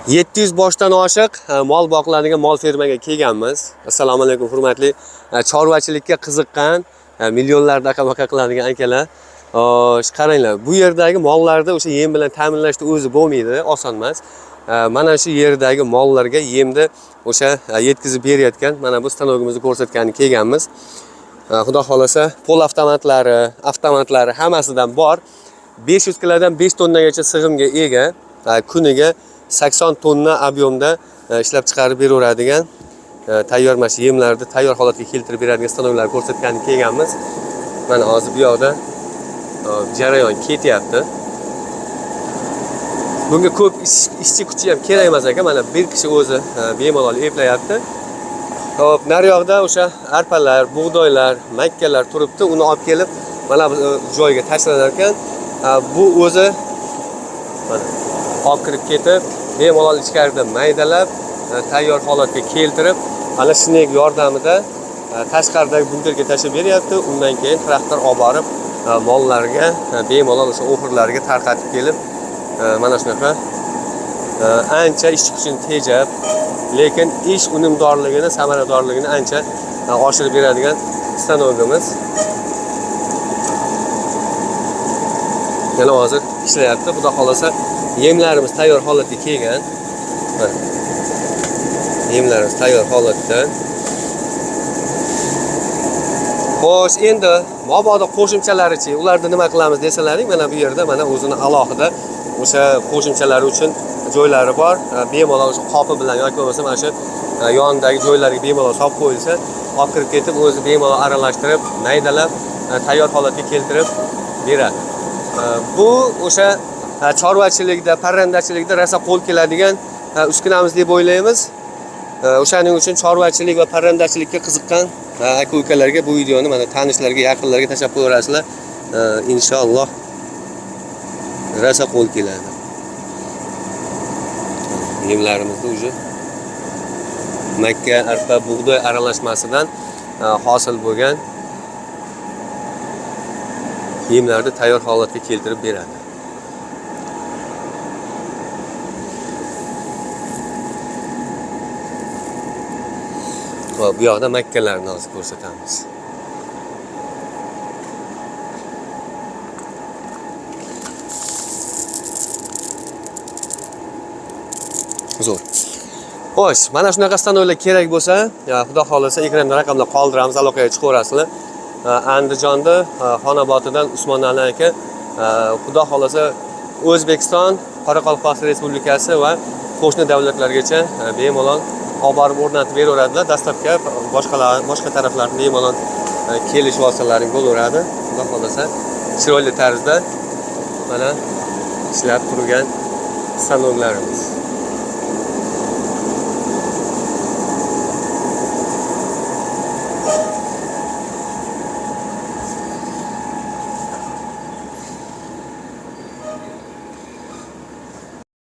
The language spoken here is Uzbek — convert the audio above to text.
700 boshdan oshiq mol boqiladigan mol fermaga kelganmiz. Assalomu alaykum hurmatli chorvachilikka qiziqqan millionlarda aka qiladigan akalar. Qaranglar, bu yerdagi mollarda o'sha yem bilan ta'minlashni o'zi bo'lmaydi, oson emas. Mana shu yerdagi mollarga yemni o'sha yetkazib berayotgan mana bu stanogimizni ko'rsatgani kelganmiz. Xudo xolasa, pol avtomatlari hammasidan bor. 500 kilodan 5 tonnagacha sig'imga ega, kuniga 80 tonna ob'yomda ishlab chiqarib beraveradigan tayyor mash yemlarni tayyor holatga keltirib beradigan stanoklarni ko'rsatgani kelganmiz. Mana hozir bu yoqda jarayon ketyapti. Bunga ko'p ishchi kuchi ham kerak emas ekan. Mana bir kishi o'zi bemalol eplayapti. Hop, nari yoqda o'sha arpalar, bug'doylar, makkalar turibdi. Uni olib kelib mana bu joyga tashlanar ekan. Bu o'zi mana olib kirib ketib, bemalol ichkarida maydalab, tayyor holatga keltirib, ana shunday yordamida tashqaridagi bunkerga tashlab beryapti. Undan keyin traktor olib borib, mollarga bemalol o'sha o'xirlarga tarqatib kelib, mana shunaqa ancha ish kuchini tejab, lekin ish unumdorligini, samaradorligini ancha oshirib beradigan stanogimiz. Yana hozir ishlayapti. Xudo xolasa, yemlarimiz tayyor holatga kelgan. Yemlarimiz tayyor holatda. Xo'sh, endi mabodo qo'shimchalarichi, ularni nima qilamiz desalaring, mana bu yerda mana o'zini alohida o'sha qo'shimchalari uchun joylari bor. Bemalol o'sha qopi bilan yoki bo'lmasa mana shu yonidagi joylarga bemalol solib qo'yilsa, olib kirib ketib, o'zi bemalol aralashtirib, maydalab, tayyor holatga keltirib beradi. Bu o'sha chorvachilikda, parrandachilikda rosa qo'l keladigan uskunamiz deb o'ylaymiz. O'shaning uchun chorvachilik va parrandachilikka qiziqqan aka-ukalarga bu videoni mana tanishlarga, yaqinlarga tashlab qo'yasizlar. Inshaalloh rosa qo'l keladi. Yemlarimizda o'sha makka, arpa, bug'doy aralashmasidan hosil bo'lgan yemlarni tayyor holatga keltirib beradi. Bu yoqda makkalarni hozir ko'rsatamiz. Zo'r. Xo'sh, mana shunaqa stanoklar kerak bo'lsa, xudo xolasa ekranda raqamlar qoldiramiz, aloqaga chiqaverasizlar. Andijonda Xonobotidan Usmonali aka, xudo xolasa O'zbekiston, Qoraqalpog'iston Respublikasi va qo'shni davlatlargacha bemalol olib borib o'rnatib beraveradilar. Dastlabki boshqa taraflarni bemalol kelish vositalari bo'laveradi. Xudo xolasa chiroyli tarzda mana ishlab turgan stanoklarimiz.